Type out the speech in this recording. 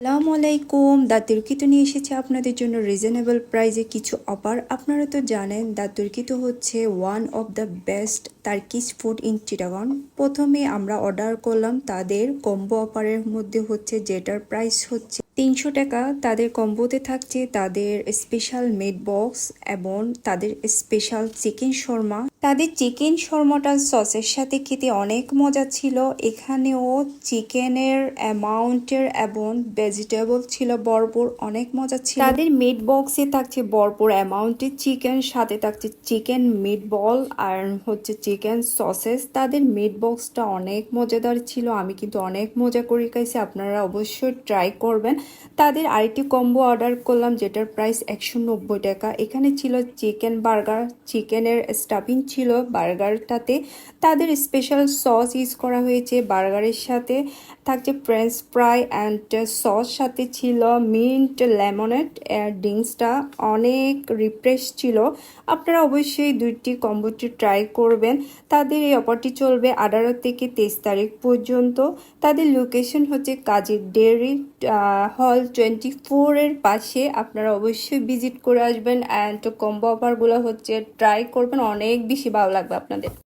আসসালামু আলাইকুম। তুর্কিতে নিয়ে এসেছে আপনাদের জন্য রিজনেবল প্রাইসে কিছু অফার। আপনারা তো জানেন তুর্কিতে হচ্ছে one of the best Turkish food in Chittagong. প্রথমে আমরা অর্ডার করলাম তাদের কম্বো অফারের মধ্যে হচ্ছে, যেটার প্রাইস হচ্ছে 300 টাকা। তাদের কম্বোতে থাকছে তাদের স্পেশাল মিট বক্স এবং তাদের স্পেশাল চিকেন শর্মা। তাদের চিকেন শর্মাটা সসের সাথে খেতে অনেক মজা ছিল। এখানেও চিকেনের অ্যামাউন্টের এবং ভেজিটেবল ছিল ভরপুর, অনেক মজা ছিল। তাদের মিট বক্সে থাকছে ভরপুর অ্যামাউন্টের চিকেন, সাথে থাকছে চিকেন মিট বল আর হচ্ছে চিকেন সসেস। তাদের মিট বক্সটা অনেক মজাদার ছিল, আমি কিন্তু অনেক মজা করে খাইছি। আপনারা অবশ্যই ট্রাই করবেন। তাদের আরেকটি কম্বো অর্ডার করলাম, যেটার প্রাইস 190 টাকা। এখানে ছিল চিকেন বার্গার, চিকেনের স্টাফিং ছিল বার্গারটাতে। তাদের স্পেশাল সস ইউজ করা হয়েছে বার্গারের সাথে। থাকছে ফ্রেঞ্চ ফ্রাই অ্যান্ড সস, সাথে ছিল মিন্ট লেমনেড। ড্রিঙ্কসটা অনেক রিফ্রেশ ছিল। আপনারা অবশ্যই দুইটি কম্বোটি ট্রাই করবেন। তাদের এই অফারটি চলবে 18 থেকে 23 তারিখ পর্যন্ত। তাদের লোকেশন হচ্ছে কাজী ডেইরি হল 24 এর পাশে। আপনারা অবশ্যই ভিজিট করে আসবেন অ্যান্ড কম্বো অফারগুলো হচ্ছে ট্রাই করবেন, অনেক বেশি ভালো লাগবে আপনাদের।